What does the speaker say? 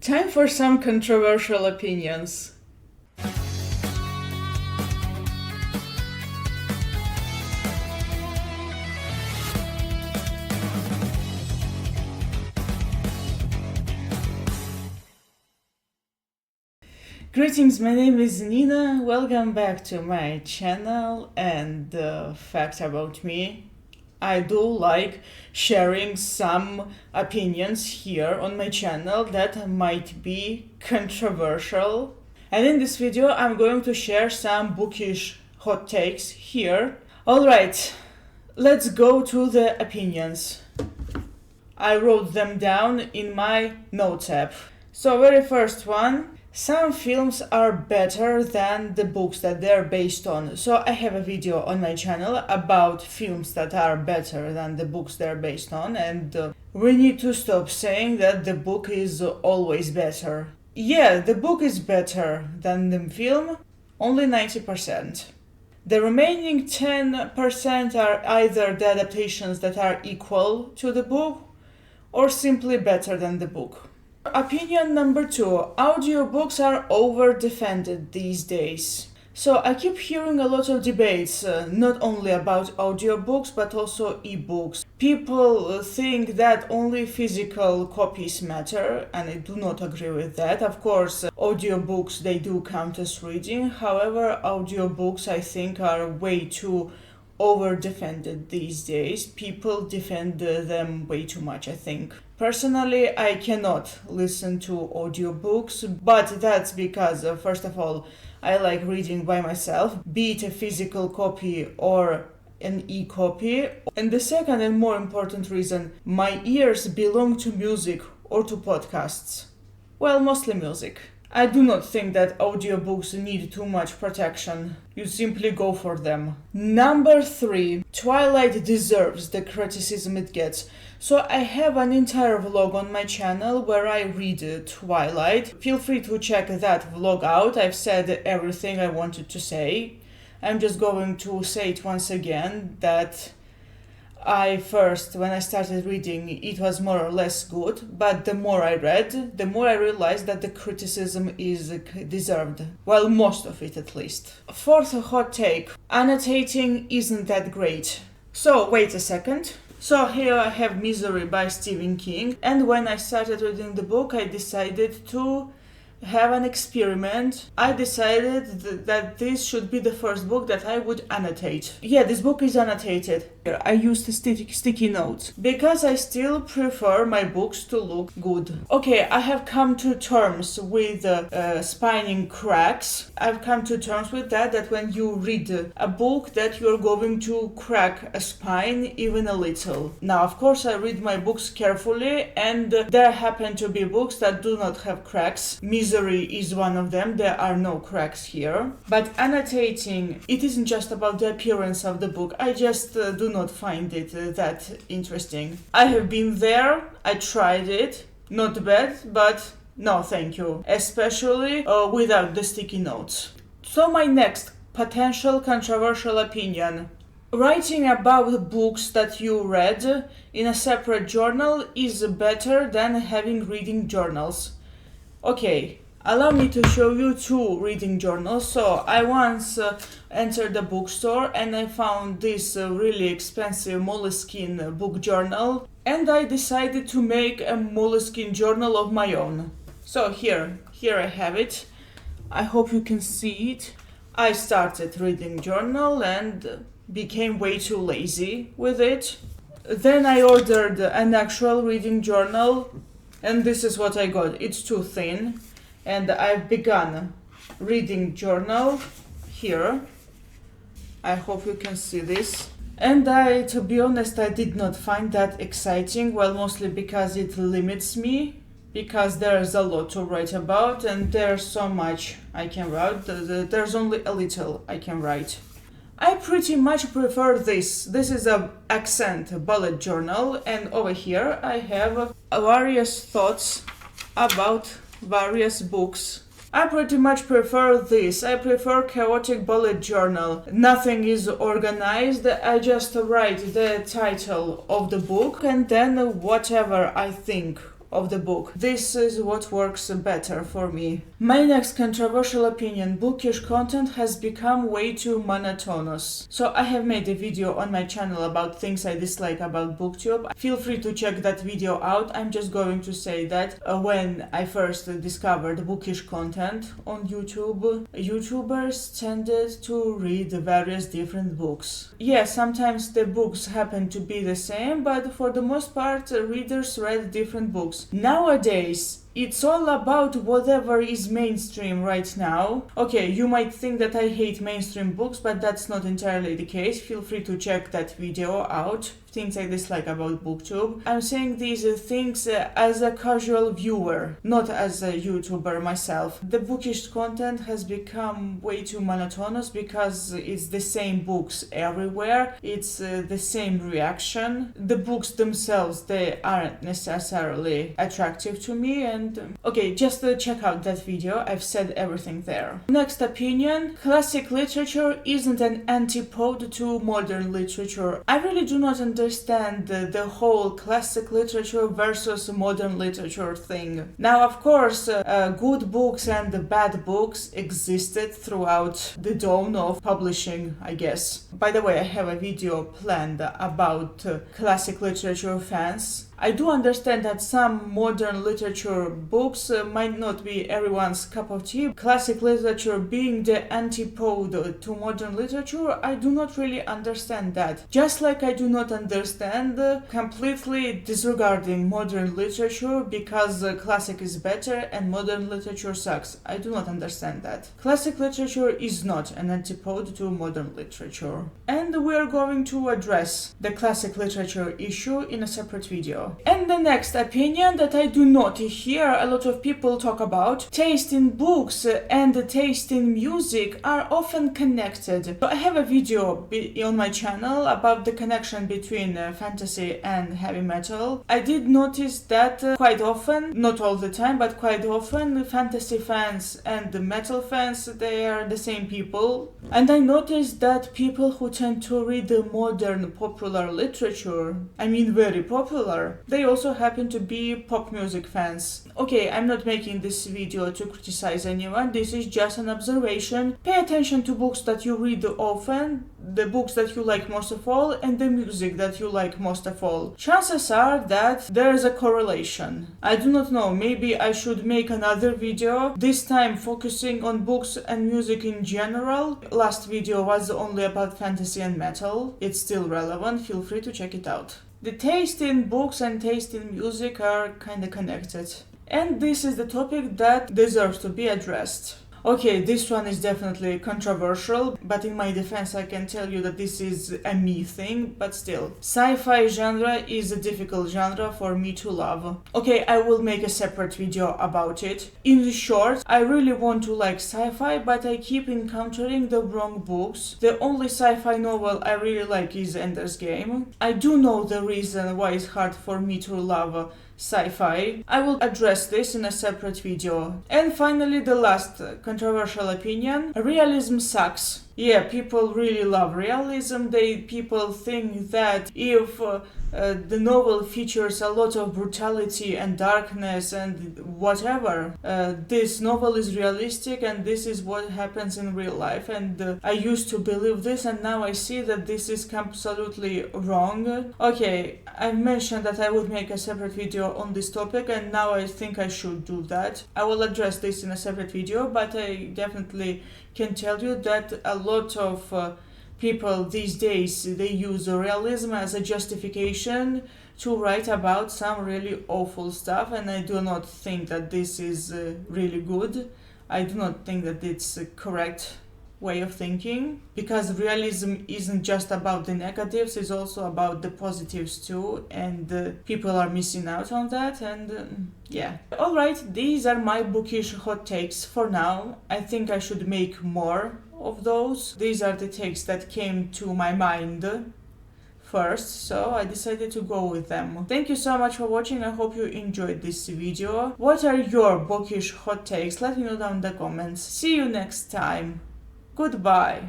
Time for some controversial opinions. Greetings, my name is Nina. Welcome back to my channel. And fact about me, I do like sharing some opinions here on my channel that might be controversial. And in this video, I'm going to share some bookish hot takes here. Alright, let's go to the opinions. I wrote them down in my notes app. So, very first one. Some films are better than the books that they're based on. So I have a video on my channel about films that are better than the books they're based on, and we need to stop saying that the book is always better. Yeah, the book is better than the film, only 90%. The remaining 10% are either the adaptations that are equal to the book or simply better than the book. Opinion number 2. Audiobooks are over-defended these days. So I keep hearing a lot of debates, not only about audiobooks but also ebooks. People think that only physical copies matter, and I do not agree with that. Of course, audiobooks, they do count as reading. However, audiobooks, I think, are way too over-defended these days. People defend them way too much, I think. Personally, I cannot listen to audiobooks, but that's because, first of all, I like reading by myself, be it a physical copy or an e-copy. And the second and more important reason, my ears belong to music or to podcasts. Well, mostly music. I do not think that audiobooks need too much protection. You simply go for them. Number 3. Twilight deserves the criticism it gets. So I have an entire vlog on my channel where I read Twilight. Feel free to check that vlog out. I've said everything I wanted to say. I'm just going to say it once again that when I started reading, it was more or less good, but the more I read, the more I realized that the criticism is deserved. Well, most of it at least. Fourth hot take. Annotating isn't that great. So, wait a second. So here I have Misery by Stephen King, and when I started reading the book, I decided to have an experiment. I decided that this should be the first book that I would annotate. Yeah, this book is annotated. I used sticky notes because I still prefer my books to look good. Okay, I have come to terms with spinning cracks. I've come to terms with that when you read a book that you're going to crack a spine even a little. Now, of course, I read my books carefully, and there happen to be books that do not have cracks. Misery is one of them. There are no cracks here. But annotating, it isn't just about the appearance of the book. I just do not find it that interesting. I have been there. I tried it. Not bad, but no thank you. Especially without the sticky notes. So my next potential controversial opinion. Writing about books that you read in a separate journal is better than having reading journals. Okay, allow me to show you 2 reading journals. So I once entered a bookstore and I found this really expensive Moleskine book journal, and I decided to make a Moleskine journal of my own. So here I have it. I hope you can see it. I started reading journal and became way too lazy with it. Then I ordered an actual reading journal, and this is what I got. It's too thin, and I've begun reading journal here. I hope you can see this. And to be honest, I did not find that exciting. Well, mostly because it limits me, because there's a lot to write about, and there's so much I can write. There's only a little I can write. I pretty much prefer this. This is an accent bullet journal, and over here I have various thoughts about various books. I pretty much prefer this. I prefer chaotic bullet journal. Nothing is organized. I just write the title of the book and then whatever I think of the book. This is what works better for me. My next controversial opinion: bookish content has become way too monotonous. So I have made a video on my channel about things I dislike about booktube. Feel free to check that video out. I'm just going to say that when I first discovered bookish content on YouTube, YouTubers tended to read various different books. Yeah, sometimes the books happen to be the same, but for the most part, readers read different books. Nowadays, it's all about whatever is mainstream right now. Okay, you might think that I hate mainstream books, but that's not entirely the case. Feel free to check that video out. Things I dislike about booktube. I'm saying these things as a casual viewer, not as a YouTuber myself. The bookish content has become way too monotonous because it's the same books everywhere. It's the same reaction. The books themselves, they aren't necessarily attractive to me, and okay, just check out that video. I've said everything there. Next opinion: classic literature isn't an antipode to modern literature. I really do not understand the whole classic literature versus modern literature thing. Now, of course, good books and bad books existed throughout the dawn of publishing, I guess. By the way, I have a video planned about classic literature fans. I do understand that some modern literature books might not be everyone's cup of tea. Classic literature being the antipode to modern literature, I do not really understand that. Just like I do not understand completely disregarding modern literature because classic is better and modern literature sucks. I do not understand that. Classic literature is not an antipode to modern literature. And we are going to address the classic literature issue in a separate video. And the next opinion that I do not hear a lot of people talk about: taste in books and taste in music are often connected. So I have a video on my channel about the connection between fantasy and heavy metal. I did notice that quite often, not all the time, but quite often, fantasy fans and the metal fans, they are the same people. And I noticed that people who tend to read the modern popular literature, I mean very popular, they also happen to be pop music fans. Okay, I'm not making this video to criticize anyone, this is just an observation. Pay attention to books that you read often, the books that you like most of all, and the music that you like most of all. Chances are that there is a correlation. I do not know, maybe I should make another video, this time focusing on books and music in general. Last video was only about fantasy and metal. It's still relevant, feel free to check it out. The taste in books and taste in music are kinda connected. And this is the topic that deserves to be addressed. Okay, this one is definitely controversial, but in my defense I can tell you that this is a me thing, but still. Sci-fi genre is a difficult genre for me to love. Okay, I will make a separate video about it. In short, I really want to like sci-fi, but I keep encountering the wrong books. The only sci-fi novel I really like is Ender's Game. I do know the reason why it's hard for me to love sci-fi. I will address this in a separate video. And finally, the last controversial opinion: realism sucks. Yeah, people really love realism. People think that if the novel features a lot of brutality and darkness and whatever, this novel is realistic and this is what happens in real life. And I used to believe this, and now I see that this is absolutely wrong. Okay, I've mentioned that I would make a separate video on this topic, and now I think I should do that. I will address this in a separate video, but I definitely can tell you that a lot of people these days, they use realism as a justification to write about some really awful stuff, and I do not think that this is really good. I do not think that it's a correct way of thinking, because realism isn't just about the negatives, it's also about the positives too, and people are missing out on that. And yeah. Alright, these are my bookish hot takes for now. I think I should make more of those. These are the takes that came to my mind first, so I decided to go with them. Thank you so much for watching. I hope you enjoyed this video. What are your bookish hot takes? Let me know down in the comments. See you next time. Goodbye.